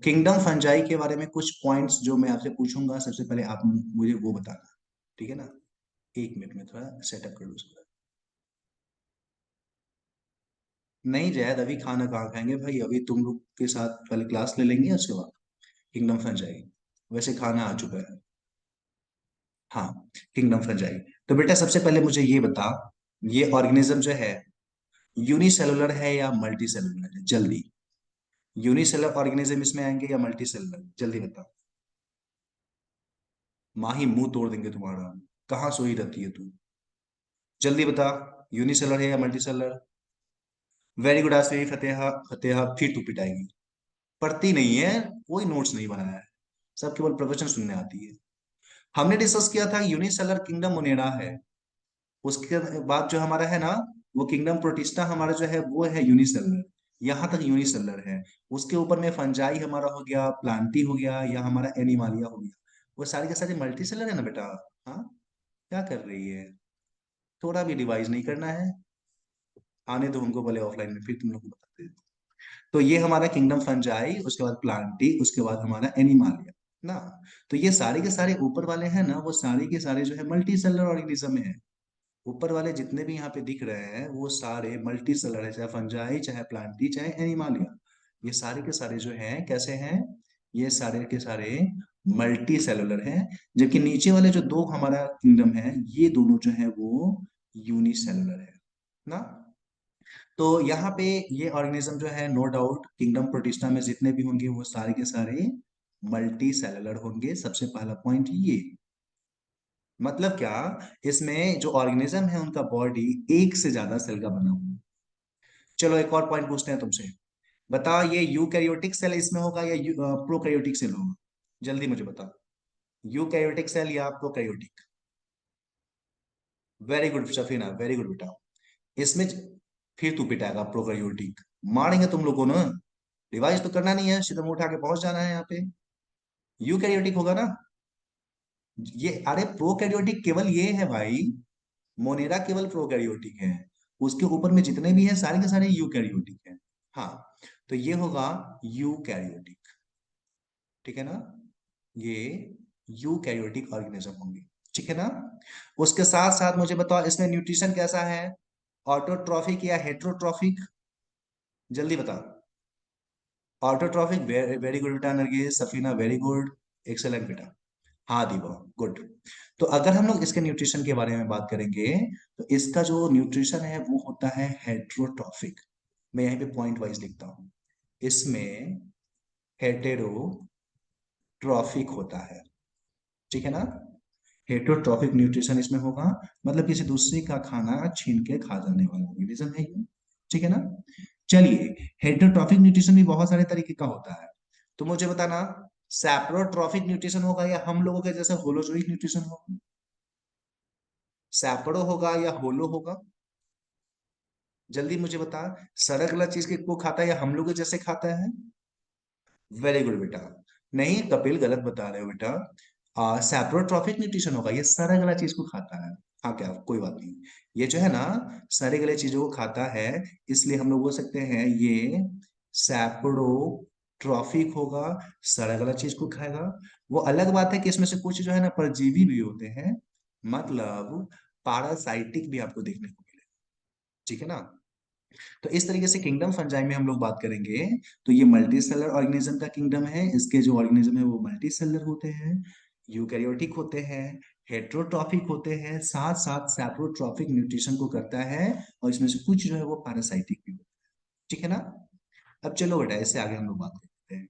Kingdom fungi के बारे में कुछ पॉइंट्स जो मैं आपसे पूछूंगा, सबसे पहले आप मुझे वो बताना, ठीक है ना। 1 मिनट में थोड़ा सेटअप कर लूँ उसका। नहीं जैद, अभी खाना कहाँ खाएंगे भाई, अभी तुम लोग के साथ पहले क्लास ले लेंगे, उसके बाद किंगडम फंजाई। वैसे खाना आ चुका है। हाँ, किंगडम फंजाई। तो बेटा सबसे पहले मुझे ये बता, ये ऑर्गेनिज्म जो है यूनिसेलुलर है या मल्टी सेलुलर है, जल्दी। यूनिसेलुलर ऑर्गेनिज्म इसमें आएंगे या मल्टी सेलुलर, जल्दी बता। माही मुंह तोड़ देंगे तुम्हारा। कहाँ सोई रहती है तू, जल्दी बता। यूनिसेलुलर है या multi cellular. Very good Asafi, फतेहा फतेहा, फिर तू पिटाएगी। पढ़ती नहीं है, कोई नोट्स नहीं बनाया है, सब केवल प्रवचन सुनने आती है। हमने डिस्कस किया था यूनिसेलर किंगडम मोनेरा है, उसके बाद जो हमारा है ना, वो किंगडम प्रोटिस्टा हमारा जो है वो है यूनिसेलर। यहाँ तक यूनिसेलर है। उसके ऊपर में फंजाई हमारा हो गया, प्लांटी हो गया, या हमारा एनिमालिया हो गया। वो सारी के सारे मल्टी सेलर है ना बेटा। हाँ, क्या कर रही है, थोड़ा भी डिवाइस नहीं करना है। आने दो हमको पहले ऑफलाइन में, फिर तुम लोग को बताते हैं। तो ये हमारा किंगडम फंजाई, उसके बाद प्लांटी, उसके बाद हमारा एनिमालिया ना। तो ये सारे के सारे ऊपर वाले हैं ना, वो सारे के सारे जो है मल्टी सेलर ऑर्गेनिज्म है। ऊपर वाले जितने भी यहाँ पे दिख रहे हैं वो सारे मल्टी सेलर है, चाहे फंजाई चाहे प्लांटी चाहे एनिमालिया। ये सारे के सारे जो हैं कैसे हैं, ये सारे के सारे मल्टी सेलुलर हैं। जबकि नीचे वाले जो दो हमारा किंगडम है, ये दोनों जो है वो यूनिसेलुलर है ना। तो यहाँ पे ये ऑर्गेनिज्म जो है, नो डाउट किंगडम प्रोटिस्टा में जितने भी होंगे वो सारे के सारे मल्टी सेलुलर होंगे। सबसे पहला पॉइंट ये, मतलब क्या, इसमें जो ऑर्गेनिज्म है उनका बॉडी एक से ज्यादा सेल का बना हुआ है। चलो एक और पॉइंट पूछते हैं तुमसे, बता ये यूकैरियोटिक सेल इसमें होगा या प्रोकैरियोटिक सेल होगा, जल्दी मुझे बता। यूकैरियोटिक सेल या prokaryotic. Very good Safina, very good बेटा। इसमें फिर तू पिटाएगा प्रोकैरियोटिक, मारेंगे तुम लोगों को ना। रिवाइज तो करना नहीं है, सीधा मुंह उठा के पहुंच जाना है यहाँ पे। यूकैरियोटिक होगा ना ये। अरे प्रोकैरियोटिक केवल ये है भाई, मोनेरा केवल प्रोकैरियोटिक है। उसके ऊपर में जितने भी हैं सारे के सारे यूकैरियोटिक हैं। हाँ, तो ये होगा यूकैरियोटिक, ठीक है ना। ये यूकैरियोटिक ऑर्गेनिज्म होंगे, ठीक है ना। उसके साथ साथ मुझे बताओ इसमें न्यूट्रिशन कैसा है, ऑटोट्रॉफिक या हेट्रोट्रॉफिक, जल्दी बता। ऑटोट्रॉफिक, वेरी गुड बेटा Nargis, Safina very good, excellent बेटा। हाँ दीपा, गुड। तो अगर हम लोग इसके न्यूट्रिशन के बारे में बात करेंगे, तो इसका जो न्यूट्रिशन है वो होता है हेट्रोट्रॉफिक। मैं यहीं पे पॉइंट वाइज लिखता हूं, इसमें हेटेरोट्रॉफिक होता है, ठीक है ना। हेटेरोट्रॉफिक न्यूट्रिशन इसमें होगा, मतलब किसी दूसरे का खाना छीन के खा जाने वाला ऑर्गेनिज्म है ये, ठीक है ना। चलिए, हेटेरोट्रॉफिक न्यूट्रिशन भी बहुत सारे तरीके का होता है। तो मुझे बताना, सैप्रोट्रॉफिक न्यूट्रिशन होगा या हम लोगों के जैसे होलोजोइक न्यूट्रिशन होगा। सैपड़ो होगा या होलो होगा, जल्दी मुझे बता। सड़क वाला चीज को खाता है या हम लोग जैसे खाता है। वेरी गुड बेटा। नहीं कपिल, गलत बता रहे हो बेटा। सैप्रोट्रॉफिक न्यूट्रिशन होगा, ये सड़क वाला चीज को खाता है। हाँ क्या, कोई बात नहीं। ये जो है ना, सड़े गले चीजों को खाता है, इसलिए हम लोग बोल सकते हैं ये सैप्रोट्रॉफिक होगा, सड़े गला चीज को खाएगा। वो अलग बात है कि इसमें से कुछ जो है ना परजीवी भी होते हैं, मतलब पारासाइटिक भी आपको देखने को मिले, ठीक है ना। तो इस तरीके से किंगडम फंजाई में हम लोग बात करेंगे, तो ये मल्टी सेलर ऑर्गेनिज्म का किंगडम है। इसके जो ऑर्गेनिज्म है वो मल्टी सेलर होते हैं, यूकैरियोटिक होते हैं, हेट्रोट्रॉफिक होते हैं, साथ साथ सैप्रोट्रॉफिक न्यूट्रिशन को करता है, और इसमें से कुछ जो है वो पैरासाइटिक भी होता है, ठीक है ना। अब चलो बेटा इससे आगे हम लोग बात करते हैं।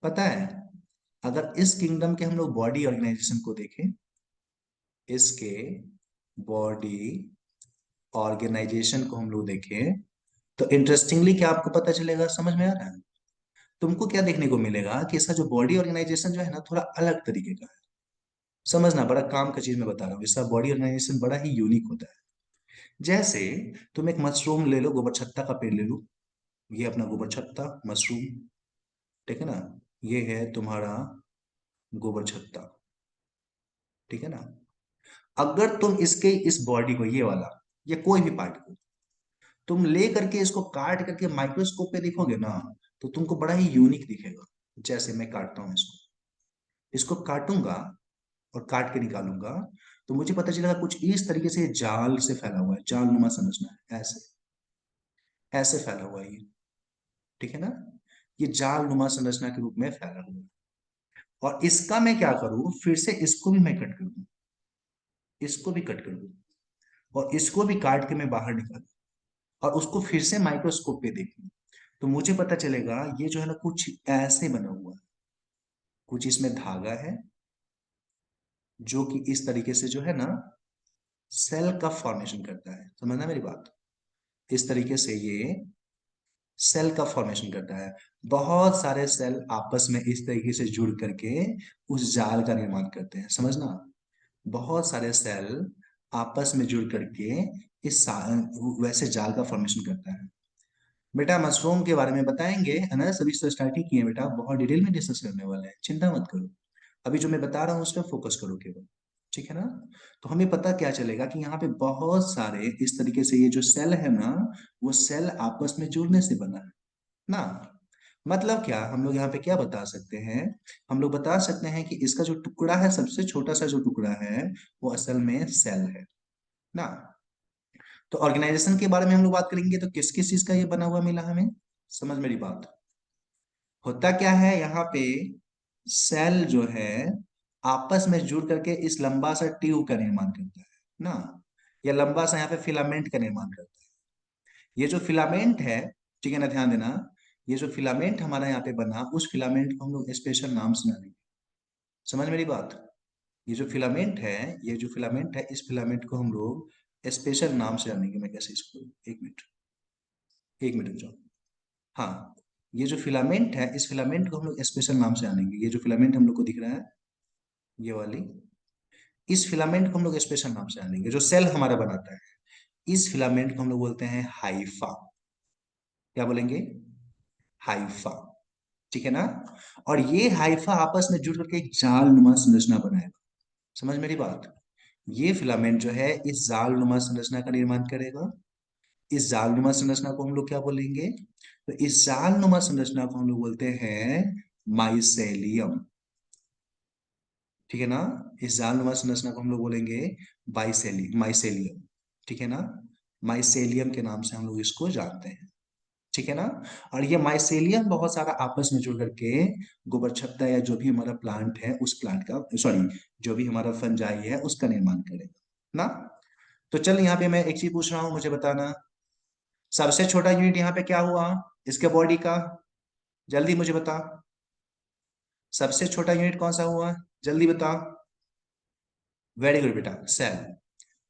पता है, अगर इस किंगडम के हम लोग बॉडी ऑर्गेनाइजेशन को देखें, इसके बॉडी ऑर्गेनाइजेशन को हम लोग देखें, तो इंटरेस्टिंगली क्या आपको पता चलेगा, समझ में आ रहा है। तुमको क्या देखने को मिलेगा कि इसका जो बॉडी ऑर्गेनाइजेशन जो है ना थोड़ा अलग तरीके का है। समझना, बड़ा काम का चीज मैं बता रहा हूँ, इसका बॉडी ऑर्गेनाइजेशन बड़ा ही यूनिक होता है। जैसे तुम एक मशरूम ले लो, गोबर छत्ता का पेड़ ले लो, ये अपना गोबर छत्ता मशरूम, ठीक है ना। ये है तुम्हारा गोबर छत्ता, ठीक है ना। अगर तुम इसके इस बॉडी को, ये वाला, ये कोई भी पार्ट को तुम ले करके इसको काट करके माइक्रोस्कोप पे देखोगे ना, तो तुमको बड़ा ही यूनिक दिखेगा। जैसे मैं काटता हूं इसको, इसको काटूंगा और काट के निकालूंगा, तो मुझे पता चलेगा कुछ इस तरीके से जाल से फैला हुआ है, जाल नुमा संरचना है, ऐसे ऐसे फैला हुआ है ये। ठीक है ना, ये जाल नुमा संरचना के रूप में फैला हुआ है। और इसका मैं क्या करूं, फिर से इसको भी मैं कट कर दूं, इसको भी कट कर दूं, और इसको भी काट के मैं बाहर निकालूं, और उसको फिर से माइक्रोस्कोप पे देखूं, तो मुझे पता चलेगा ये जो है ना कुछ ऐसे बना हुआ है, कुछ इसमें धागा है जो कि इस तरीके से जो है ना सेल का फॉर्मेशन करता है। समझना मेरी बात, इस तरीके से ये सेल का फॉर्मेशन करता है। बहुत सारे सेल आपस में इस तरीके से जुड़ करके उस जाल का निर्माण करते हैं, समझना। बहुत सारे सेल आपस में जुड़ करके वैसे जाल का फॉर्मेशन करता है। बेटा मशरूम के बारे में बताएंगे है ना, सभी तो स्टार्ट ही किए बेटा, बहुत डिटेल में डिस्कस करने वाले हैं, चिंता मत करो। अभी जो मैं बता रहा हूँ उस पर फोकस करो केवल, ठीक है ना। तो हमें पता क्या चलेगा कि यहाँ पे बहुत सारे इस तरीके से ये जो सेल है ना, वो सेल आपस में जुड़ने से बना है ना। मतलब क्या हम लोग यहाँ पे क्या बता सकते हैं, हम लोग बता सकते हैं कि इसका जो टुकड़ा है, सबसे छोटा सा जो टुकड़ा है, वो असल में सेल है ना। तो ऑर्गेनाइजेशन के बारे में हम लोग बात करेंगे, तो किस किस चीज का ये बना हुआ मिला हमें, समझ मेरी बात। होता क्या है यहाँ पे, सेल जो है आपस में जुड़ करके इस लंबा सा ट्यूब का निर्माण करता है ना, या लंबा सा यहाँ पे फिलामेंट का निर्माण करता है। ये जो फिलामेंट है, ठीक है ना, ध्यान देना, ये जो फिलामेंट हमारा यहाँ पे बना, उस फिलामेंट को हम लोग स्पेशल नाम से जानेंगे। समझ मेरी बात, ये जो फिलामेंट है, ये जो फिलामेंट है, इस फिलामेंट को हम लोग स्पेशल नाम से जानेंगे। मैं कैसे इसको, एक मिनट, एक मिनट रुक जाओ। हाँ, ये जो फिलामेंट है, इस फिलामेंट को हम लोग स्पेशल नाम से जानेंगे। ये जो फिलामेंट हम लोग को दिख रहा है, ये वाली, इस फिलामेंट को हम लोग स्पेशल नाम से जानेंगे, जो सेल हमारा बनाता है। इस फिलामेंट को हम लोग बोलते हैं हाइफा। क्या बोलेंगे, हाइफा, ठीक है ना। और ये हाइफा आपस में जुड़ करके एक जाल नुमा संरचना बनाएगा। समझ मेरी बात, ये फिलामेंट जो है इस जाल नुमा संरचना का निर्माण करेगा। इस जाल नुमा संरचना को हम लोग क्या बोलेंगे, तो इस जाल नुमा संरचना को हम लोग बोलते हैं माइसेलियम। ठीक है ना, इस जाल नुमा संरचना को हम लोग बोलेंगे माइसेलियम, ठीक है ना। माइसेलियम के नाम से हम लोग इसको जानते हैं, ठीक है ना। और ये माइसेलियम बहुत सारा आपस में जुड़ करके गोबर छत्ता या जो भी हमारा प्लांट है उस प्लांट का, सॉरी, जो भी हमारा फंजाई है उसका निर्माण करेगा ना। तो चल यहाँ पे मैं एक चीज पूछ रहा हूँ, मुझे बताना, सबसे छोटा यूनिट यहाँ पे क्या हुआ इसके बॉडी का, जल्दी मुझे बता। सबसे छोटा यूनिट कौन सा हुआ, जल्दी बता। वेरी गुड बेटा, सेल।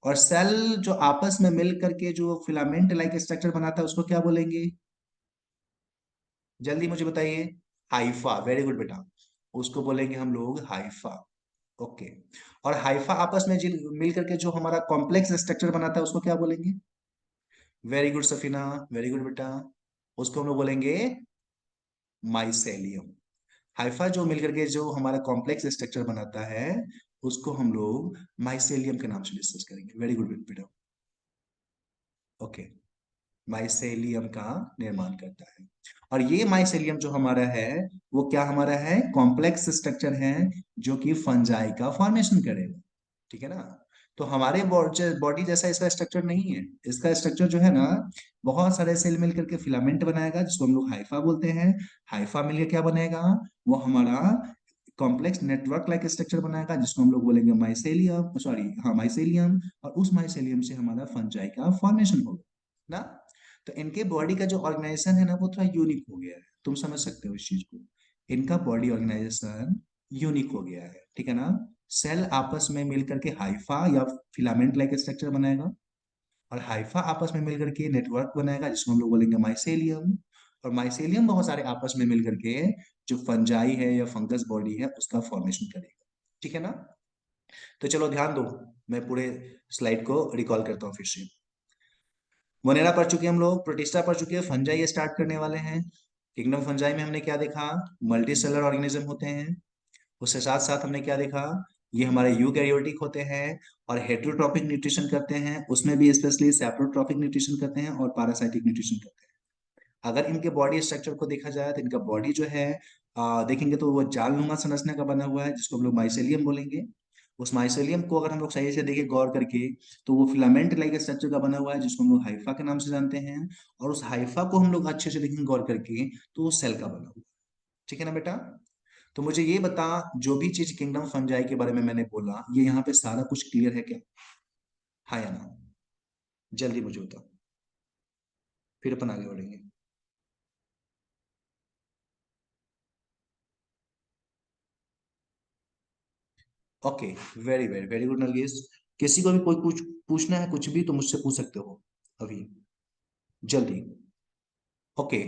और सेल जो आपस में मिल करके जो फिलामेंट लाइक स्ट्रक्चर बनाता है उसको क्या बोलेंगे, जल्दी मुझे बताइए। हाइफा, वेरी गुड बेटा, उसको बोलेंगे हम लोग हाइफा। ओके। और हाइफा आपस में मिल करके जो हमारा कॉम्प्लेक्स स्ट्रक्चर बनाता है उसको क्या बोलेंगे, very good Safina, very good बेटा, उसको हम लोग बोलेंगे माइसेलियम। हाइफा जो मिलकर के जो हमारा कॉम्प्लेक्स स्ट्रक्चर बनाता है उसको हम लोग माइसेलियम के नाम से डिस्कस करेंगे। वेरी गुड बेटा, ओके। माइसेलियम का निर्माण करता है। और ये माइसेलियम जो हमारा है, वो क्या हमारा है, कॉम्प्लेक्स स्ट्रक्चर है, जो कि फंजाई का फॉर्मेशन करेगा, ठीक है ना। तो हमारे बॉडी जैसा इसका स्ट्रक्चर नहीं है। इसका स्ट्रक्चर जो है ना, बहुत सारे सेल मिलकर के फिलामेंट बनाएगा जिसको हम लोग हाइफा बोलते हैं। हाइफा मिलकर क्या बनेगा, वो हमारा कॉम्प्लेक्स नेटवर्क लाइक स्ट्रक्चर बनाएगा जिसको हम लोग बोलेंगे माइसेलियम, सॉरी, हाँ माइसेलियम। और उस माइसेलियम से हमारा फंजाई का फॉर्मेशन होगा ना। तो इनके बॉडी का जो ऑर्गेनाइजेशन है ना, वो थोड़ा यूनिक हो गया है, तुम समझ सकते हो इस चीज को। इनका बॉडी ऑर्गेनाइजेशन यूनिक हो गया है, ठीक है ना। सेल आपस में मिलकर के हाइफा या फिलामेंट लाइक स्ट्रक्चर बनाएगा, और हाइफा आपस में मिलकर के नेटवर्क बनाएगा जिसको हम लोग बोलेंगे माइसेलियम। और माइसेलियम बहुत सारे आपस में मिलकर के जो फंजाई है या फंगस बॉडी है उसका फॉर्मेशन करेगा, ठीक है ना। तो चलो ध्यान दो, मैं पूरे स्लाइड को रिकॉल करता हूँ फिर से। मोनेरा पढ़ चुके हम लोग, प्रोटिस्टा पढ़ चुके हैं, फंजाई स्टार्ट करने वाले हैं। किंगडम फंजाई में हमने क्या देखा, मल्टी सेलर ऑर्गेनिज्म होते हैं। उसके साथ साथ हमने क्या देखा, ये हमारे यूकैरियोटिक होते हैं और हेटेरोट्रॉपिक न्यूट्रिशन करते हैं, उसमें भी स्पेशली सैप्रोट्रॉपिक न्यूट्रिशन करते हैं और पैरासाइटिक न्यूट्रिशन करते हैं। अगर इनके बॉडी स्ट्रक्चर को देखा जाए तो इनका बॉडी जो है देखेंगे तो वो जालनुमा संरचना का बना हुआ है, जिसको हम लोग माइसेलियम बोलेंगे। उस माइसेलियम को अगर हम लोग सही से देखें गौर करके, तो वो फिलामेंट लाइक स्ट्रक्चर का बना हुआ है, जिसको हम लोग हाइफा के नाम से जानते हैं। और उस हाइफा को हम लोग अच्छे से देखेंगे गौर करके, तो वो सेल का बना हुआ है। ठीक है ना बेटा? तो मुझे ये बता, जो भी चीज किंगडम फंजाई के बारे में मैंने बोला, ये यहाँ पे सारा कुछ क्लियर है क्या? हाँ या ना? जल्दी मुझे बता, फिर अपन आगे बढ़ेंगे। Okay, very very very good Nargis. किसी को भी कोई कुछ पूछना है कुछ भी तो मुझसे पूछ सकते हो अभी, जल्दी। ओके,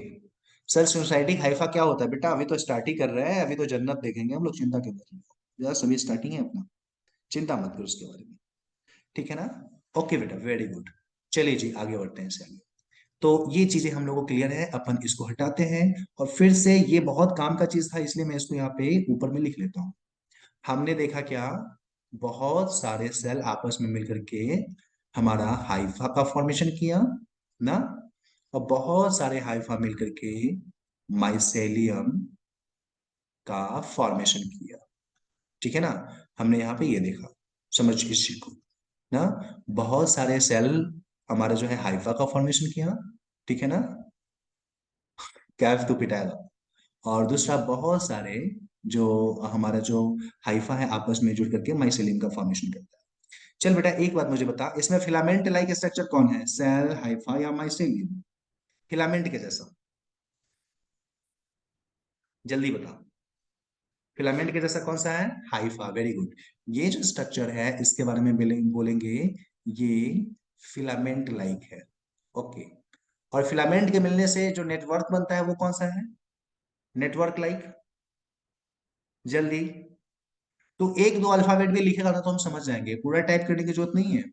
सर सोसाइटी हाइफा क्या होता है बेटा? अभी तो स्टार्ट ही कर रहे हैं, अभी तो जन्नत देखेंगे हम लोग, चिंता क्यों कर रहे हो यार, सभी स्टार्टिंग है अपना, चिंता मत करो उसके बारे में। ठीक है ना? ओके बेटा, वेरी गुड। चलिए जी, आगे बढ़ते हैं इससे आगे। तो ये चीजें हम लोगों को क्लियर है, अपन इसको हटाते हैं। और फिर से ये बहुत काम का चीज था, इसलिए मैं इसको यहाँ पे ऊपर में लिख लेता हूँ। हमने देखा क्या? बहुत सारे सेल आपस में मिलकर के हमारा हाइफा का फॉर्मेशन किया ना, और बहुत सारे हाइफा मिलकर के माइसेलियम का फॉर्मेशन किया। ठीक है ना? हमने यहाँ पे ये देखा, समझ इस चीज को ना। बहुत सारे सेल हमारा जो है हाइफा का फॉर्मेशन किया। ठीक है ना? कैफ तो पिटाएगा। और दूसरा, बहुत सारे जो हमारा जो हाइफा है आपस में जुड़ करके माइसेलियम का फॉर्मेशन करता है। चल बेटा, एक बात मुझे बता, इसमें फिलामेंट लाइक स्ट्रक्चर कौन है, सेल, हाइफा या माइसेलियम? फिलामेंट के जैसा, जल्दी बता। फिलामेंट के जैसा कौन सा है? Haifa, very good. ये जो स्ट्रक्चर है इसके बारे में बोलेंगे, ये फिलामेंट लाइक है। ओके। और फिलामेंट के मिलने से जो नेटवर्क बनता है वो कौन सा है? नेटवर्क लाइक, जल्दी। तो एक दो अल्फाबेट भी लिखेगा ना तो हम समझ जाएंगे, पूरा टाइप करने की जरूरत नहीं है।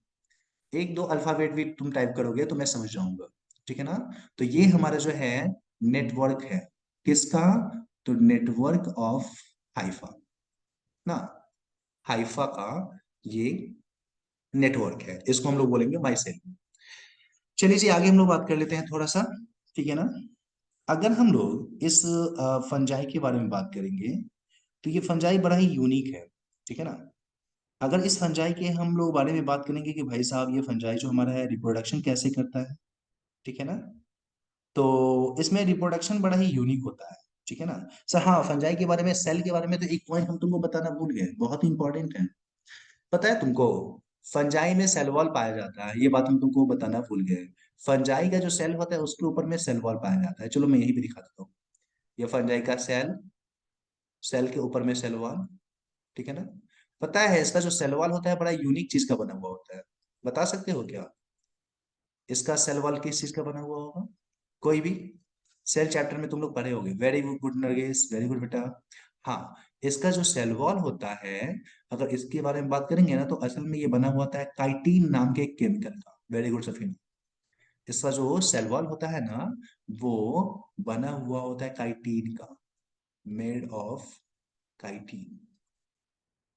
एक दो अल्फाबेट भी तुम टाइप करोगे तो मैं समझ जाऊंगा। ठीक है ना? तो ये हमारा जो है नेटवर्क है, किसका? तो नेटवर्क ऑफ हाइफा ना, हाइफा का ये नेटवर्क है, इसको हम लोग बोलेंगे माइसेल। चलिए जी, आगे हम लोग बात कर लेते हैं थोड़ा सा। ठीक है ना? अगर हम लोग इस फंजाई के बारे में बात करेंगे, तो ये फंजाई बड़ा ही यूनिक है। ठीक है ना? अगर इस फंजाई के हम लोग बारे में बात करेंगे कि भाई साहब ये फंजाई जो हमारा है रिप्रोडक्शन कैसे करता है, ठीक है ना, तो इसमें रिप्रोडक्शन बड़ा ही यूनिक होता है। ठीक है ना? सर हाँ, फंजाई के बारे में, सेल के बारे में तो एक पॉइंट हम तुमको बताना भूल गए, बहुत ही इंपॉर्टेंट है। पता है तुमको, फंजाई में सेल वॉल पाया जाता है, ये बात हम तुमको बताना भूल गए। फंजाई का जो सेल होता है उसके ऊपर में सेल वॉल पाया जाता है, चलो मैं यही भी दिखा देता हूँ। ये फंजाई का सेल, सेल के ऊपर में सेल वॉल। ठीक है ना? पता है इसका जो सेल वॉल होता है बड़ा यूनिक चीज का बना हुआ होता है, बता सकते हो क्या? इसका सेल वॉल किस चीज का बना हुआ होगा? कोई भी सेल चैप्टर में तुम लोग पढ़े होगे, very good Nargis, very good बेटा। हाँ, इसका जो सेल वॉल होता है, अगर इसके बारे में बात करेंगे ना, तो असल में ये बना हुआ होता है काइटिन नाम के एक केमिकल का, वेरी गुड सफीन। इसका जो सेल वॉल होता है ना, वो बना हुआ होता है काइटिन का, मेड ऑफ काइटिन।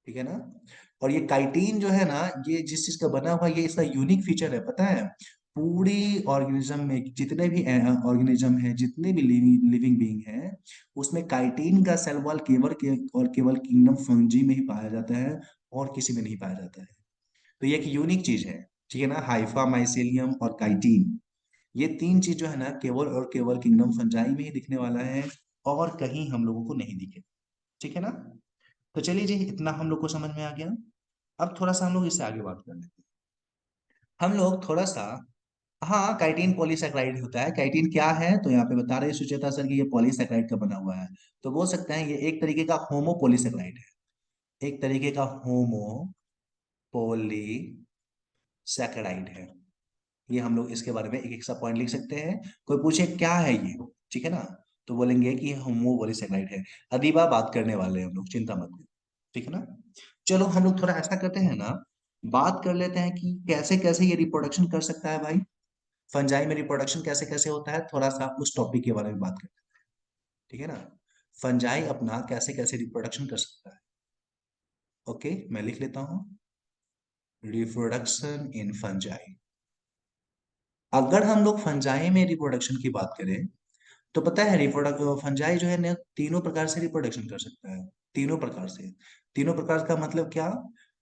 ठीक है ना? और ये काइटिन जो है ना, ये जिस चीज का बना हुआ है, ये इसका यूनिक फीचर है, पता है? पूरी ऑर्गेनिज्म में जितने भी ऑर्गेनिज्म है, जितने भी लिविंग बीइंग है, उसमें काइटिन का सेल वॉल और केवल किंगडम फंजी में ही पाया जाता है, और किसी में नहीं पाया जाता है। तो ये एक यूनिक चीज है। ठीक है ना? हाइफा, माइसेलियम और काइटिन, ये तीन चीज जो है ना, केवल और केवल किंगडम फंजाई में ही दिखने वाला है, और कहीं हम लोगों को नहीं दिखे। ठीक है ना? तो चलिए जी, इतना हम लोग को समझ में आ गया। अब थोड़ा सा हम लोग इससे आगे बात कर लेते हैं। हम लोग थोड़ा सा, हाँ, काइटिन पॉलीसैकेराइड होता है। काइटिन क्या है, तो यहाँ पे बता रहे हैं सुचेता सर कि ये पॉलीसैकेराइड का बना हुआ है। तो बोल सकते हैं ये एक तरीके का होमो पॉलीसैकेराइड है, एक तरीके का होमो पॉलीसैकेराइड है। ये हम लोग इसके बारे में एक एक सा पॉइंट लिख सकते हैं। कोई पूछे क्या है ये, ठीक है ना, तो बोलेंगे कि ये होमो पॉलीसैकेराइड है। अदीबा बात करने वाले हैं हम लोग, चिंता मत करो। ठीक है ना? चलो हम लोग थोड़ा ऐसा करते हैं ना, बात कर लेते हैं कि कैसे कैसे ये रिप्रोडक्शन कर सकता है भाई। फंजाई में रिप्रोडक्शन कैसे कैसे होता है, थोड़ा सा उस टॉपिक के बारे में बात करते हैं। ठीक है ना? फंजाई अपना कैसे कैसे रिप्रोडक्शन कर सकता है। ओके, मैं लिख लेता हूं, रिप्रोडक्शन इन फंजाई। अगर हम लोग फंजाई में रिप्रोडक्शन की बात करें, तो पता है रिप्रोडक्ट फंजाई जो है ना तीनों प्रकार से रिप्रोडक्शन कर सकता है। तीनों प्रकार से। तीनों प्रकार का मतलब क्या?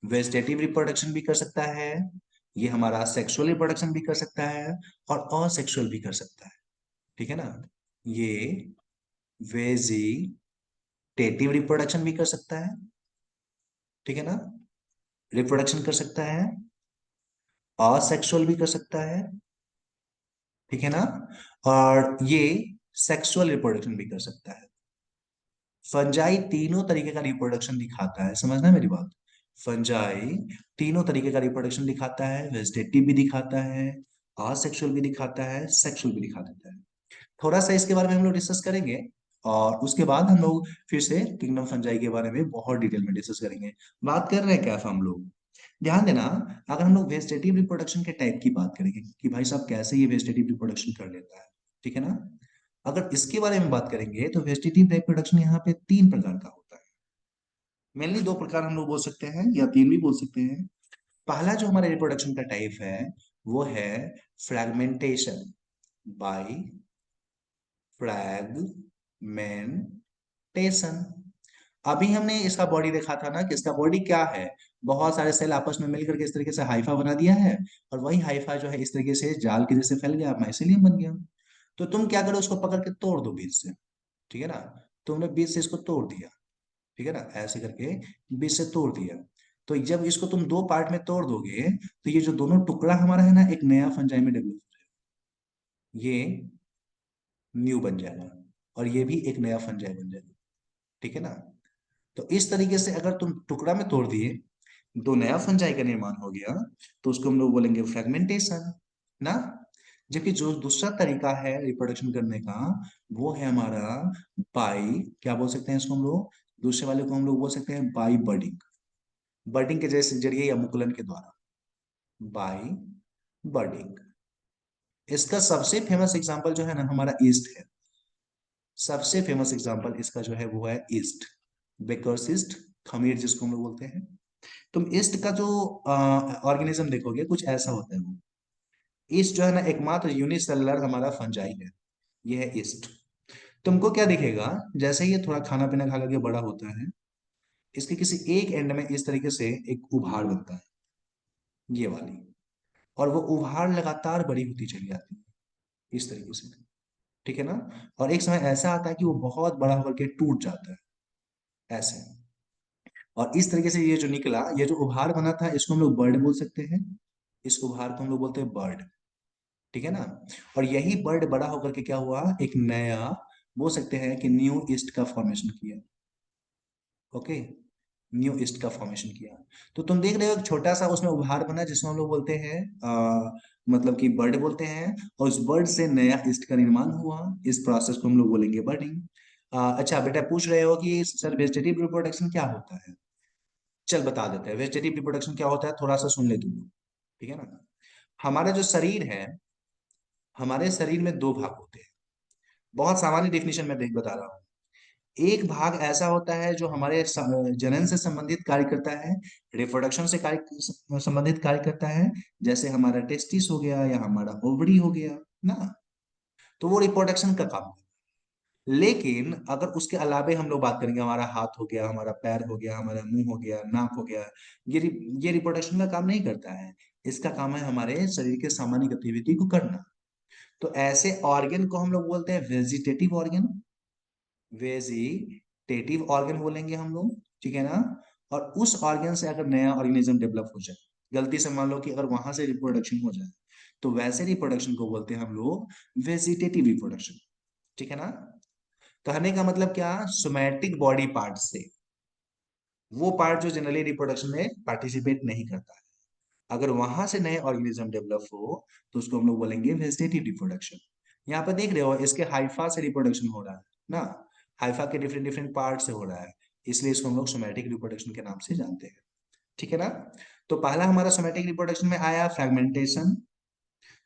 वेजिटेटिव रिप्रोडक्शन भी कर सकता है, ये हमारा सेक्सुअल रिप्रोडक्शन भी कर सकता है, और असेक्सुअल भी कर सकता है। ठीक है ना? ये वेजिटेटिव रिप्रोडक्शन भी कर सकता है, ठीक है ना, रिप्रोडक्शन कर सकता है, असेक्सुअल भी कर सकता है, ठीक है ना, और ये सेक्सुअल रिप्रोडक्शन भी कर सकता है। फंजाई तीनों तरीके का रिप्रोडक्शन दिखाता है, समझना है मेरी बात। फंजाई तीनों तरीके का रिप्रोडक्शन दिखाता है, वेजिटेटिव भी दिखाता है, असेक्सुअल भी दिखाता है, सेक्सुअल भी दिखा देता है। थोड़ा सा इसके बारे में हम लोग डिस्कस करेंगे, और उसके बाद हम लोग फिर से किंगडम फंजाई के बारे में बहुत डिटेल में डिस्कस करेंगे। बात कर रहे हैं क्या हम लोग? ध्यान देना, अगर हम लोग वेजिटेटिव रिप्रोडक्शन के टाइप की बात करेंगे कि भाई साहब कैसे ये वेजिटेटिव रिप्रोडक्शन कर लेता है, ठीक है ना, अगर इसके बारे में बात करेंगे तो वेजिटेटिव रिप्रोडक्शन यहाँ पे 3 प्रकार का होता है। मेनली 2 प्रकार हम लोग बोल सकते हैं या 3 भी बोल सकते हैं। पहला जो हमारे रिप्रोडक्शन का टाइप है वो है फ्रैगमेंटेशन बाय फ्रैगमेंटेशन। अभी हमने इसका बॉडी देखा था ना कि इसका बॉडी क्या है, बहुत सारे सेल आपस में मिलकर के इस तरीके से हाइफा बना दिया है, और वही हाइफा जो है इस तरीके से जाल के जैसे फैल गया, माइसेलियम बन गया। तो तुम क्या करो, उसको पकड़ के तोड़ दो बीच से, ठीक है ना। तुमने बीच से इसको तोड़ दिया, ठीक है ना, ऐसे करके बीच से तोड़ दिया। तो जब इसको तुम 2 पार्ट में तोड़ दोगे तो ये जो दोनों टुकड़ा हमारा है ना, एक नया फंजाई में डेवलप हो जाएगा, ये न्यू बन जाएगा, और ये भी एक नया फंजाई बन जाएगा, ठीक है ना। तो इस तरीके से अगर तुम टुकड़ा में तोड़ दिए, 2 नया फंजाई का निर्माण हो गया, तो उसको हम लोग बोलेंगे फ्रेगमेंटेशन ना। जबकि जो दूसरा तरीका है रिप्रोडक्शन करने का, वो है हमारा बाई, क्या बोल सकते हैं इसको हम लोग, दूसरे वाले को हम लोग बोल सकते हैं बाई बडिंग। बडिंग के जैसे जरिए या मुकुलन के द्वारा, बाई बडिंग। इसका सबसे फेमस एग्जांपल जो है ना हमारा ईस्ट है। सबसे फेमस एग्जांपल इसका जो है वो है ईस्ट, बेकर्स ईस्ट, खमीर जिसको हम लोग बोलते हैं। तुम ईस्ट का जो ऑर्गेनिज्म देखोगे कुछ ऐसा होता है वो। ईस्ट जो है ना एकमात्र यूनिसेलुलर हमारा फंजाई है, ये है ईस्ट। तुमको क्या दिखेगा, जैसे ही ये थोड़ा खाना पीना खा करके बड़ा होता है, इसके किसी एक एंड में इस तरीके से एक उभार बनता है, ये वाली, और वो उभार लगातार बड़ी होती चली जाती है इस तरीके से, ठीक है ना। और एक समय ऐसा आता है कि वो बहुत बड़ा होकर के टूट जाता है, ऐसे। और इस तरीके से ये जो निकला, ये जो उभार बना था, इसको हम लोग बर्ड बोल सकते हैं। इस उभार को हम लोग बोलते हैं बर्ड, ठीक है ना। और यही बर्ड बड़ा होकर के क्या हुआ, एक नया, बोल सकते हैं कि न्यू ईस्ट का फॉर्मेशन किया। ओके, न्यू ईस्ट का फॉर्मेशन किया। तो तुम देख रहे हो एक छोटा सा उसमें उभार बना जिसको हम लोग बोलते हैं मतलब कि बर्ड बोलते हैं, और उस बर्ड से नया ईस्ट का निर्माण हुआ। इस प्रोसेस को हम लोग बोलेंगे बर्डिंग। अच्छा बेटा, पूछ रहे हो कि सर वेजिटेटिव रिप्रोडक्शन क्या होता है? चल बता देते हैं वेजिटेटिव रिप्रोडक्शन क्या होता है, थोड़ा सा सुन ले तुम लोग, ठीक है ना। हमारा जो शरीर है, हमारे शरीर में 2 भाग होते हैं। बहुत सामान्य डेफिनेशन में देख बता रहा हूँ। एक भाग ऐसा होता है जो हमारे जनन से संबंधित कार्य करता है, रिप्रोडक्शन से कार्य संबंधित कार्य करता है, जैसे हमारा टेस्टिस हो गया या हमारा ओवरी हो गया ना। तो वो रिप्रोडक्शन का काम है। लेकिन अगर उसके अलावे हम लोग बात करेंगे, हमारा हाथ हो गया, हमारा पैर हो गया, हमारा मुंह हो गया, नाक हो गया, ये ये रिप्रोडक्शन का काम नहीं करता है। इसका काम है हमारे शरीर के सामान्य गतिविधि को करना। तो ऐसे ऑर्गन को हम लोग बोलते हैं वेजिटेटिव ऑर्गन, वेजिटेटिव ऑर्गन बोलेंगे हम लोग, ठीक है ना। और उस ऑर्गन से अगर नया ऑर्गेनिज्म डेवलप हो जाए, गलती से मान लो कि अगर वहां से रिप्रोडक्शन हो जाए, तो वैसे रिप्रोडक्शन को बोलते हैं हम लोग वेजिटेटिव रिप्रोडक्शन, ठीक है ना। कहने का मतलब क्या, सोमैटिक बॉडी पार्ट से, वो पार्ट जो जनरली रिप्रोडक्शन में पार्टिसिपेट नहीं करता है, अगर वहां से नए ऑर्गेनिज्म डेवलप हो, तो उसको हम लोग बोलेंगे वेजिटेटिव रिप्रोडक्शन। यहाँ पर देख रहे हो इसके हाइफा से रिप्रोडक्शन हो रहा है ना, हाइफा के डिफरेंट डिफरेंट पार्ट से हो रहा है, इसलिए इसको हम लोग सोमैटिक रिप्रोडक्शन के नाम से जानते हैं, ठीक है ना। तो पहला हमारा सोमैटिक रिप्रोडक्शन में आया फ्रैगमेंटेशन,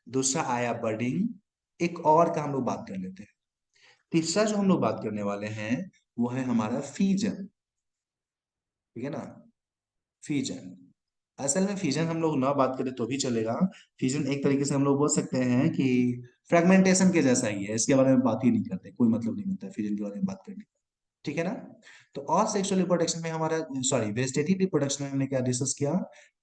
दूसरा आया बर्डिंग, एक और का हम लोग बात कर लेते हैं। तीसरा जो हम लोग बात करने वाले हैं वो है हमारा फीजन, ठीक है ना, फीजन। असल में फिजन हम लोग ना बात करें तो भी चलेगा। फिजन एक तरीके से हम लोग बोल सकते हैं कि फ्रेगमेंटेशन के जैसा ही है, इसके बारे में बात ही नहीं करते, कोई मतलब नहीं होता है फिजन के बारे में बात करने का। ठीक है ना। तो और सेक्सुअल रिप्रोडक्शन में हमारा, सॉरी वेजिटेटिव रिप्रोडक्शन में हमने क्या डिस्कस किया,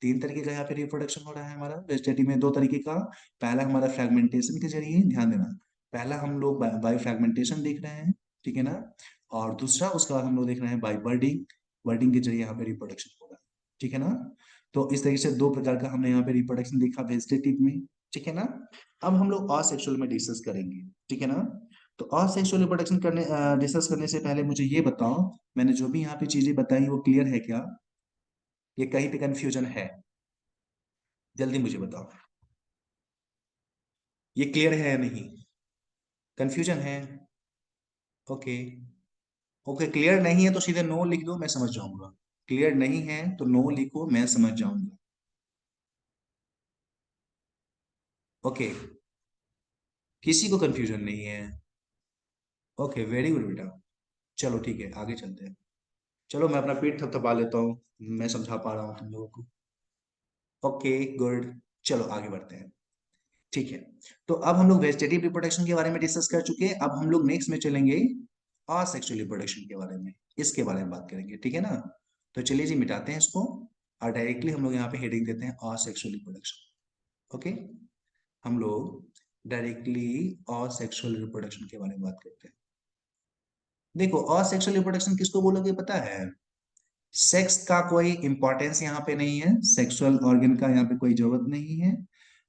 तीन तरीके का यहाँ पे रिप्रोडक्शन हो रहा है हमारा वेजिटेटिव में, दो तरीके का। पहला हमारा फ्रेगमेंटेशन के जरिए, ध्यान देना, पहला हम लोग बाय फ्रेगमेंटेशन देख रहे हैं, ठीक है ना। और दूसरा उसके बाद हम लोग देख रहे हैं बाय बर्डिंग, बर्डिंग के जरिए यहाँ पे रिप्रोडक्शन हो रहा है, ठीक है ना। तो इस तरीके से दो प्रकार का हमने यहाँ पे रिप्रोडक्शन देखा वेजिटेटिव में, ठीक है ना। अब हम लोग असेक्सुअल में डिस्कस करेंगे, ठीक है ना। तो असेक्सुअल रिप्रोडक्शन करने डिस्कस करने से पहले मुझे ये बताओ, मैंने जो भी यहाँ पे चीजें बताई वो क्लियर है क्या, ये कहीं पे कंफ्यूजन है? जल्दी मुझे बताओ, ये क्लियर है या नहीं, कंफ्यूजन है? ओके। ओके, क्लियर नहीं है तो सीधे नो लिख दो, मैं समझ जाऊंगा। क्लियर नहीं है तो नो लिखो, मैं समझ जाऊंगा। ओके, किसी को कंफ्यूजन नहीं है? ओके, वेरी गुड बेटा। चलो ठीक है, आगे चलते हैं। चलो मैं अपना पेट थपथपा लेता हूँ, मैं समझा पा रहा हूँ तुम लोगों को। Okay, good. चलो आगे बढ़ते हैं, ठीक है। तो अब हम लोग वेजिटेटिव रिप्रोडक्शन के बारे में डिस्कस कर चुके हैं, अब हम लोग नेक्स्ट में चलेंगे असेक्सुअल रिप्रोडक्शन के बारे में, इसके बारे में बात करेंगे, ठीक है ना। तो चलिए जी, मिटाते हैं इसको और डायरेक्टली हम लोग यहाँ पे हेडिंग देते हैं असेक्सुअल रिप्रोडक्शन। ओके, हम लोग डायरेक्टली असेक्सुअल रिप्रोडक्शन के बारे में बात करते हैं। देखो, असेक्सुअल रिप्रोडक्शन किसको बोलोगे पता है? सेक्स का कोई इंपॉर्टेंस यहाँ पे नहीं है, सेक्सुअल ऑर्गन का यहाँ पे कोई जरूरत नहीं है,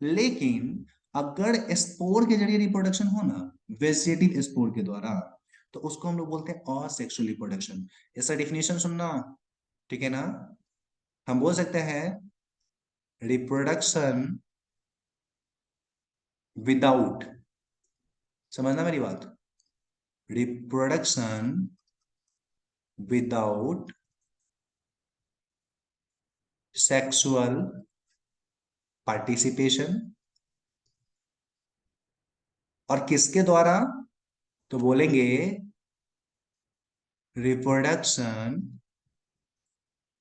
लेकिन अगर स्पोर के जरिए रिप्रोडक्शन हो ना, वेजिटेटिव स्पोर के द्वारा, तो उसको हम लोग बोलते हैं असेक्सुअल रिप्रोडक्शन। इसका डिफिनेशन सुनना, ठीक है ना। हम बोल सकते हैं रिप्रोडक्शन विदाउट, समझना मेरी बात, रिप्रोडक्शन विदाउट सेक्सुअल पार्टिसिपेशन। और किसके द्वारा? तो बोलेंगे reproduction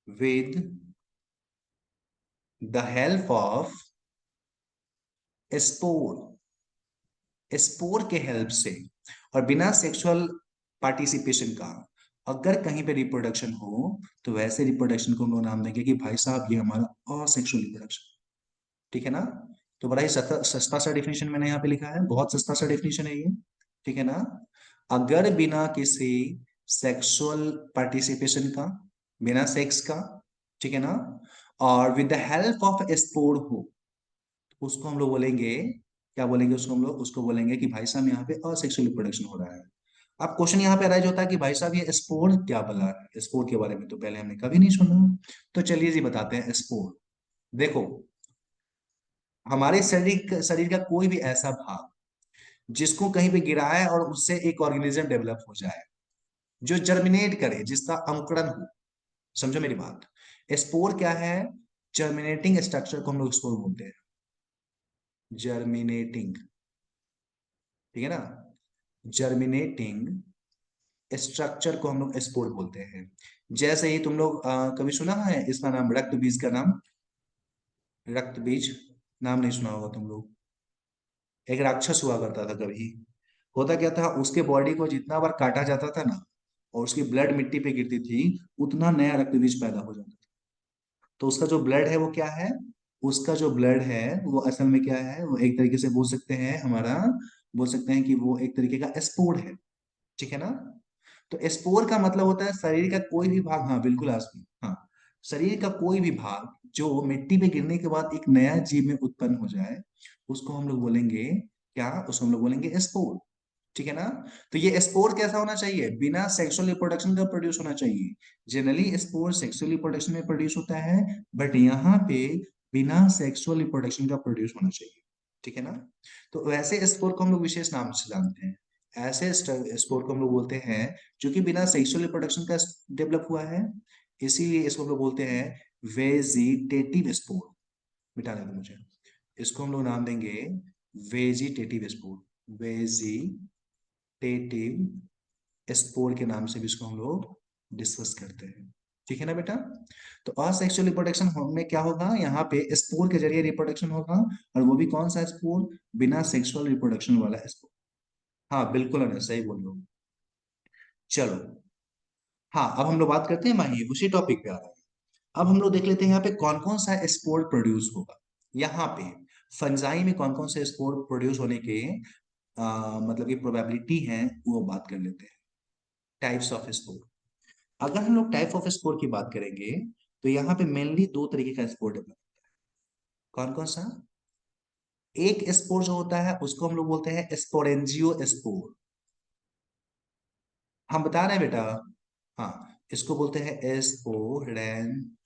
with the help of spore, spore के हेल्प से, और बिना सेक्सुअल पार्टिसिपेशन का अगर कहीं पे रिप्रोडक्शन हो, तो वैसे रिप्रोडक्शन को हम लोग नाम देंगे कि भाई साहब ये हमारा असेक्सुअल रिप्रोडक्शन, ठीक है ना। तो बड़ा ही सस्ता सस्ता सा डिफिनेशन मैंने यहाँ पे लिखा है, बहुत सस्ता सा डिफिनेशन है ये, ठीक है ना। अगर बिना किसी सेक्सुअल पार्टिसिपेशन का, बिना सेक्स का, ठीक है ना, और with the help of spore हो, उसको हम लोग बोलेंगे, क्या बोलेंगे उसको हम लोग, उसको बोलेंगे कि भाई साहब यहाँ पे असेक्सुअल रिप्रोडक्शन हो रहा है। अब क्वेश्चन यहाँ पे अराइज होता है कि भाई साहब ये स्पोर क्या बोला है, स्पोर के बारे में तो पहले हमने कभी नहीं सुना। तो चलिए जी बताते हैं स्पोर। देखो, हमारे शरीर का कोई भी ऐसा भाग जिसको कहीं पे गिराए और उससे एक ऑर्गेनिज्म डेवलप हो जाए, जो जर्मिनेट करे, जिसका अंकुरण हो, समझो मेरी बात। स्पोर क्या है? जर्मिनेटिंग स्ट्रक्चर को हम लोग स्पोर बोलते हैं, जर्मिनेटिंग, ठीक है ना, जर्मिनेटिंग स्ट्रक्चर को हम लोग स्पोर बोलते हैं। जैसे ही तुम लोग कभी सुना है इसका नाम, रक्त बीज का नाम, रक्त बीज, नाम नहीं सुना होगा तुम लोग। एक राक्षस हुआ करता था कभी, होता क्या था, उसके बॉडी को जितना बार काटा जाता था ना, और उसकी ब्लड मिट्टी पे गिरती थी, उतना नया रक्त बीज पैदा हो जाता था। तो उसका जो ब्लड है वो क्या है, उसका जो ब्लड है वो असल में क्या है, वो एक तरीके से बोल सकते हैं हमारा, बोल सकते हैं कि वो एक तरीके का स्पोर है, ठीक है ना। तो स्पोर का मतलब होता है शरीर का कोई भी भाग, हाँ बिल्कुल आसमी, हाँ, शरीर का कोई भी भाग जो मिट्टी पे गिरने के बाद एक नया जीव में उत्पन्न हो जाए, उसको हम लोग बोलेंगे क्या, उसको हम लोग बोलेंगे स्पोर, ठीक है ना। तो ये स्पोर कैसा होना चाहिए? बिना सेक्सुअल रिप्रोडक्शन का प्रोड्यूस होना चाहिए। जनरली स्पोर सेक्सुअल रिप्रोडक्शन में प्रोड्यूस होता है, बट यहाँ पे बिना सेक्सुअल रिप्रोडक्शन का प्रोड्यूस होना चाहिए, ठीक है ना। तो वैसे स्पोर को हम लोग विशेष नाम से जानते हैं, ऐसे स्पोर को हम लोग बोलते हैं जो कि बिना सेक्सुअल रिप्रोडक्शन का डेवलप हुआ है, इसीलिए इसको हम लोग बोलते हैं वेजिटेटिव स्पोर। मिटाने दो मुझे, इसको हम लोग नाम देंगे वेजिटेटिव स्पोर, वेजिटेटिव स्पोर के नाम से भी इसको हम लोग डिस्कस करते हैं, ठीक है ना बेटा। तो असेक्सुअल रिप्रोडक्शन में क्या होगा, यहाँ पे स्पोर के जरिए रिप्रोडक्शन होगा, और वो भी कौन सा स्पोर, बिना सेक्सुअल रिप्रोडक्शन वाला स्पोर। हाँ बिल्कुल अनस, सही बोल रहे हो। चलो, हाँ अब हम लोग बात करते हैं माही, उसी टॉपिक पे आ रहे हैं। अब हम लोग देख लेते हैं यहाँ पे कौन कौन सा स्पोर प्रोड्यूस होगा। यहाँ पे फंजाई में कौन कौन से स्पोर प्रोड्यूस होने के मतलब की प्रोबेबिलिटी है, वो बात कर लेते हैं। Types of spore. अगर हम लोग टाइप ऑफ स्पोर की बात करेंगे, तो यहाँ पे मेनली दो तरीके का स्पोर डेवलप। कौन कौन सा। एक स्पोर जो होता है उसको हम लोग बोलते हैं स्पोरेंजियो स्पोर। हम बता रहे हैं बेटा। हाँ, इसको बोलते हैं स्पोरेंजियो।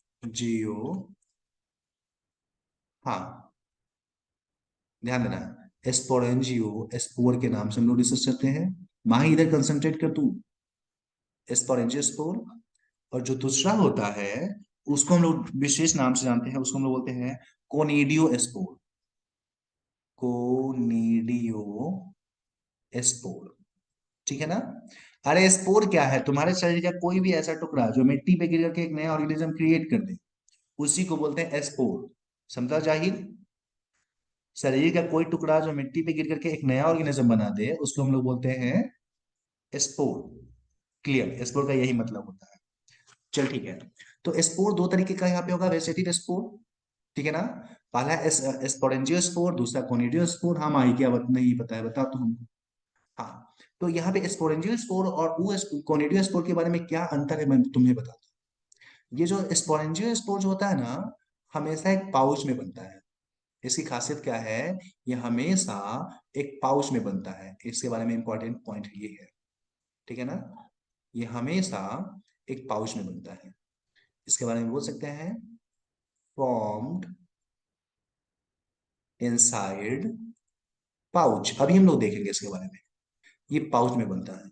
हाँ, ध्यान देना, स्पोरेंजियो स्पोर के नाम से हम लोग रिसर्च करते हैं। माही इधर कंसंट्रेट कर तू। स्पोरेंजियो स्पोर। और जो दूसरा होता है, उसको हम लोग विशेष नाम से जानते हैं, उसको हम लोग बोलते हैं कोनिडियो स्पोर। कोनिडियो स्पोर। ठीक है ना। अरे स्पोर क्या है, तुम्हारे शरीर का कोई भी ऐसा टुकड़ा जो मिट्टी पे गिर करके एक नया ऑर्गेनिज्म क्रिएट कर दे, उसी को बोलते हैं स्पोर। समझा जाहिर। शरीर का कोई टुकड़ा जो मिट्टी पे गिर करके एक नया ऑर्गेनिज्म बना दे, उसको हम लोग बोलते हैं स्पोर। क्लियर, स्पोर का यही मतलब होता है। चल ठीक है। तो स्पोर दो तरीके का यहाँ पे होगा, वेजिटेटिव स्पोर। ठीक है ना। पहला है स्पोरेंजियो स्पोर, दूसरा कोनिडियो स्पोर। हम आई क्या नहीं पता है, बता तो हमको। हाँ, तो यहाँ पे स्पोरेंजियो स्पोर और वो कोनिडियो स्पोर के बारे में क्या अंतर है, मैं तुम्हें बताता हूँ। ये जो स्पोरेंजियो स्पोर जो होता है ना, हमेशा एक पाउच में बनता है। इसकी खासियत क्या है, ये हमेशा एक पाउच में बनता है। इसके बारे में इंपॉर्टेंट पॉइंट ये है। ठीक है ना। ये हमेशा एक पाउच में बनता है। इसके बारे में बोल सकते हैं फॉर्म्ड इनसाइड पाउच। अभी हम लोग देखेंगे इसके बारे में। ये पाउच में बनता है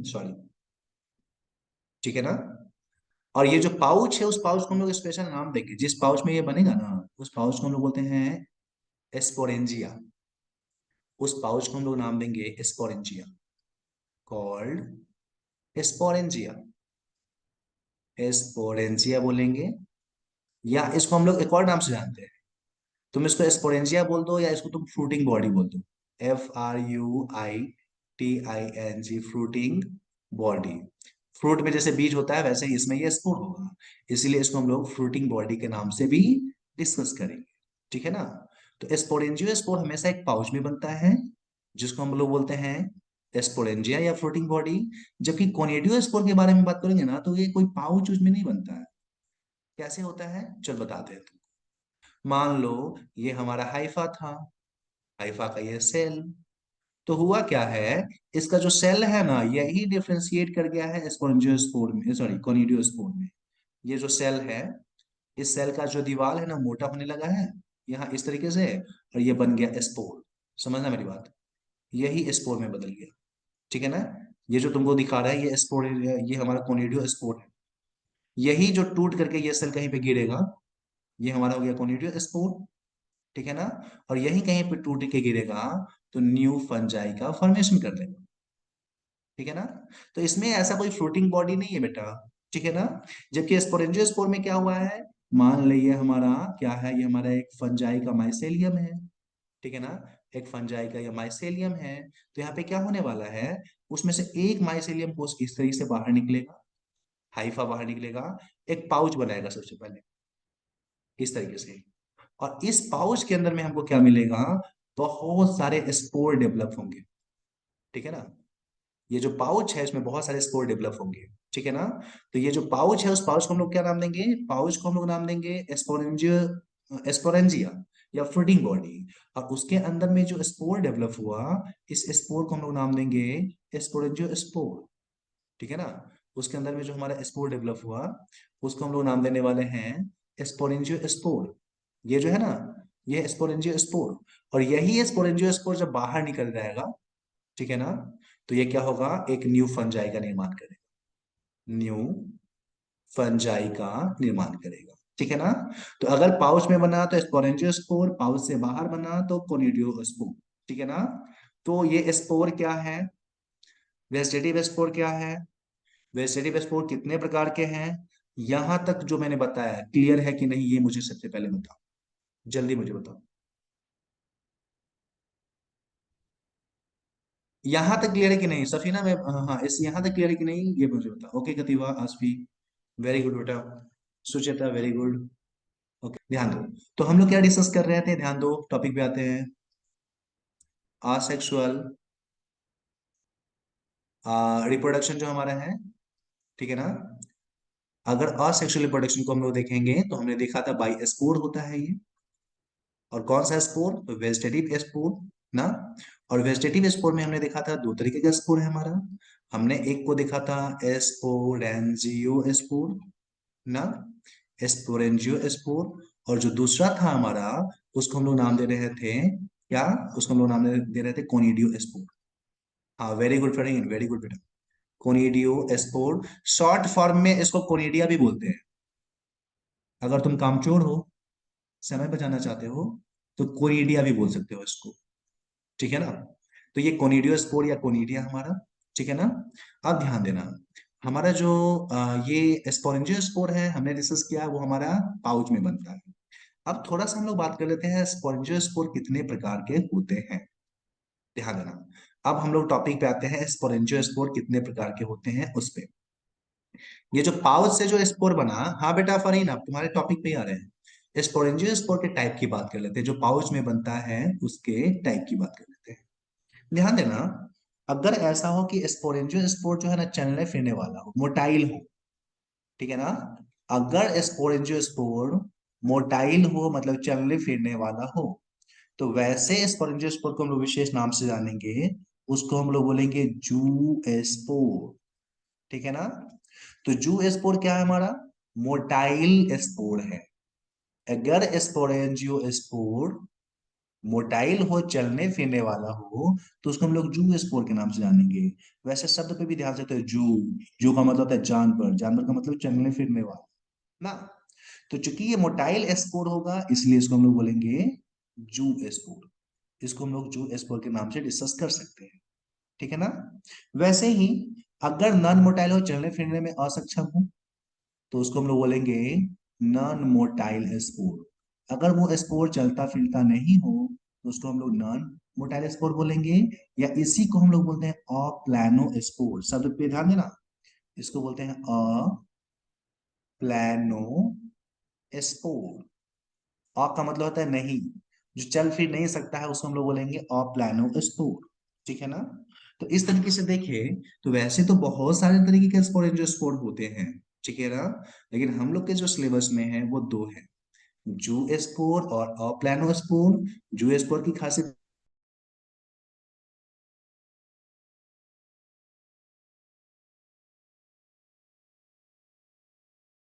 सॉरी। ठीक है ना। और ये जो पाउच है, उस पाउच को हम लोग स्पेशल नाम देंगे, जिस पाउच में ये बनेगा ना, उस पाउच को हम लोग बोलते हैं एस्पोरेंजिया। उस पाउच को हम लोग नाम देंगे एस्पोरेंजिया, कॉल्ड एस्पोरेंजिया। एस्पोरेंजिया बोलेंगे, या इसको हम लोग एक और नाम से जानते हैं। तुम इसको एस्पोरेंजिया बोल दो, या इसको तुम फ्रूटिंग बॉडी बोल दो। FRUITING, fruiting body. फ्रूट में जैसे बीज होता है, वैसे ही इसमें ये स्पोर होगा। इसीलिए इसको हम लोग फ्रूटिंग बॉडी के नाम से भी डिस्कस करेंगे। ठीक है ना। तो स्पोरेंजियो स्पोर हमेशा एक पाउच में बनता है, जिसको हम लोग बोलते हैं एस्पोरेंजिया या फ्रूटिंग बॉडी। जबकि कोनिडियो स्पोर के बारे में बात करेंगे ना, तो ये कोई पाउच उसमें नहीं बनता है। कैसे होता है, चल बताते हैं तुमको। मान लो ये हमारा हाइफा था, हाइफा का ये सेल। तो हुआ क्या है, इसका जो सेल है ना, यही डिफ्रेंशिएट कर गया है स्पोरेंजियोस्पोर में, सॉरी कोनिडियोस्पोर में। ये जो सेल है, इस सेल का जो दीवार है ना, मोटा होने लगा है यहाँ इस तरीके से, और ये बन गया स्पोर। समझना मेरी बात। यही स्पोर में बदल गया। ठीक है ना। ये जो तुमको दिखा रहा है, ये स्पोर, ये हमारा कोनिडियो स्पोर है। यही जो टूट करके ये सेल कहीं पे गिरेगा, ये हमारा हो गया कोनिडियो स्पोर। ठीक है ना। और यही कहीं पे टूट के गिरेगा, तो न्यू फंजाई का फॉर्मेशन कर देगा। ठीक है ना। तो इसमें ऐसा कोई फ्लोटिंग बॉडी नहीं है बेटा। ठीक है ना। जबकि स्पोरेंजियोस्पोर में क्या हुआ है, मान लीजिए हमारा क्या है, ये हमारा एक फंजाई का माइसेलियम है। ठीक है ना। एक फंजाई का ये माइसेलियम है। तो यहाँ पे क्या होने वाला है, उसमें से एक माइसेलियम कोष इस तरीके से बाहर निकलेगा, हाइफा बाहर निकलेगा, एक पाउच बनाएगा सबसे पहले इस तरीके से। और इस पाउच के अंदर में हमको क्या मिलेगा, बहुत सारे स्पोर डेवलप होंगे। ठीक है ना। ये जो पाउच है, इसमें बहुत सारे स्पोर डेवलप होंगे। ठीक है ना। तो ये जो पाउच है, उस पाउच को हम लोग क्या नाम देंगे, पाउच को हम लोग नाम देंगे एस्पोरेंजियो, एस्पोरेंजिया या फ्रूटिंग बॉडी। और उसके अंदर में जो स्पोर डेवलप हुआ, इस स्पोर को हम लोग नाम देंगे एस्पोरेंजियो स्पोर। ठीक है ना। उसके अंदर में जो हमारा स्पोर डेवलप हुआ, उसको हम लोग नाम देने वाले हैं एस्पोरेंजियो स्पोर। ये जो है ना, ये स्पोरेंजियो स्पोर। और यही स्पोरेंजियो स्पोर जब बाहर निकल जाएगा, ठीक है ना, तो ये क्या होगा, एक न्यू फंजाई का निर्माण करेगा। न्यू फंजाई का निर्माण करेगा। ठीक है ना। तो अगर पाउच में बना तो स्पोरेंजियोस्पोर, पाउच से बाहर बना तो कोनिडियोस्पोर। ठीक है ना। तो ये स्पोर क्या है, वेजिटेटिव स्पोर क्या है, वेजिटेटिव स्पोर कितने प्रकार के हैं। यहां तक जो मैंने बताया क्लियर है कि नहीं, ये मुझे सबसे पहले बताओ, जल्दी मुझे बताओ। यहां तक क्लियर है कि नहीं सफीना, मैं हाँ इस यहां तक क्लियर है कि नहीं, ये मुझे बताओ। ओके कतिवा, आसफी, वेरी गुड बेटा, सुचेता वेरी गुड। ओके ध्यान दो। तो हम लोग क्या डिस्कस कर रहे थे, ध्यान दो, टॉपिक पे आते हैं। असेक्सुअल रिप्रोडक्शन जो हमारा है, ठीक है ना। अगर असेक्सुअल रिप्रोडक्शन को हम लोग देखेंगे तो हमने देखा था बाई स्पोर होता है ये। और कौन सा स्पोर, तो वेजिटेटिव स्पोर ना। और वेजिटेटिव स्पोर में हमने देखा था दो तरीके का स्पोर है हमारा। हमने एक को देखा था एस्पोरेंजियो स्पोर ना, एस्पोरेंजियो स्पोर। और जो दूसरा था हमारा, उसको हम लोग नाम दे रहे थे क्या, उसको हम लोग नाम दे रहे थे कोनिडियो स्पोर। हाँ very good friend, very good बेटा, कोनिडियो स्पोर। शॉर्ट फॉर्म में इसको कोनिडिया भी बोलते हैं। अगर तुम कामचोर हो, समय बचाना चाहते हो, तो कोनिडिया भी बोल सकते हो इसको, ठीक है ना। तो ये कोनिडियो स्पोर या कोनिडिया हमारा, ठीक है ना। अब ध्यान देना, हमारा जो ये स्पोरेंजियो स्पोर है हमने डिस्कस किया, वो हमारा पाउच में बनता है। अब थोड़ा सा हम लोग बात कर लेते हैं स्पोरेंजियो स्पोर कितने प्रकार के होते हैं, ध्यान देना। अब हम लोग टॉपिक पे आते हैं, स्पोरेंजियो स्पोर कितने प्रकार के होते हैं उस पे। ये जो पाउच से जो स्पोर बना, हाँ बेटा फरीन आप तुम्हारे टॉपिक पे ही आ रहे हैं। स्पोरेंजियो स्पोर के टाइप की बात कर लेते हैं, जो पाउच में बनता है उसके टाइप की बात कर लेते हैं। ध्यान देना, अगर ऐसा हो कि स्पोरेंजियो स्पोर जो है ना चलने फिरने वाला हो, मोटाइल हो, ठीक है ना। अगर स्पोरेंजियो स्पोर मोटाइल हो मतलब चलने फिरने वाला हो, तो वैसे स्पोरेंजियो स्पोर को हम लोग विशेष नाम से जानेंगे, उसको हम लोग बोलेंगे जू स्पोर, ठीक है ना। तो जू स्पोर क्या है हमारा, मोटाइल स्पोर है। अगर स्पोरेंजियो स्पोर मोटाइल हो, चलने फिरने वाला हो, तो उसको हम लोग जू स्पोर के नाम से जानेंगे। वैसे शब्द पे भी ध्यान से, तो जू, जू का मतलब होता है जानवर, जानवर का मतलब चलने फिरने वाला ना। तो चूंकि ये मोटाइल स्पोर होगा, इसलिए इसको हम लोग बोलेंगे जू स्पोर। इसको हम लोग जू स्पोर के नाम से डिस्कस कर सकते हैं, ठीक है ना। वैसे ही अगर नॉन मोटाइल हो, चलने फिरने में असक्षम हो, तो उसको हम लोग बोलेंगे नॉन मोटाइल स्पोर। अगर वो स्पोर चलता फिरता नहीं हो, तो उसको हम लोग नॉन मोटाइल स्पोर बोलेंगे। या इसी को हम लोग बोलते हैं अप्लैनो स्पोर, शब्द पे ध्यान देना, इसको बोलते हैं अप्लैनो स्पोर। अ का मतलब होता है नहीं, जो चल फिर नहीं सकता है उसको हम लोग बोलेंगे अप्लैनो स्पोर, ठीक है ना। तो इस तरीके से देखिए, तो वैसे तो बहुत सारे तरीके के स्पोर होते हैं, ठीक है ना। लेकिन हम लोग के जो सिलेबस में है वो दो है, जू स्पोर और अप्लैनो स्पोर। जू स्पोर की खासियत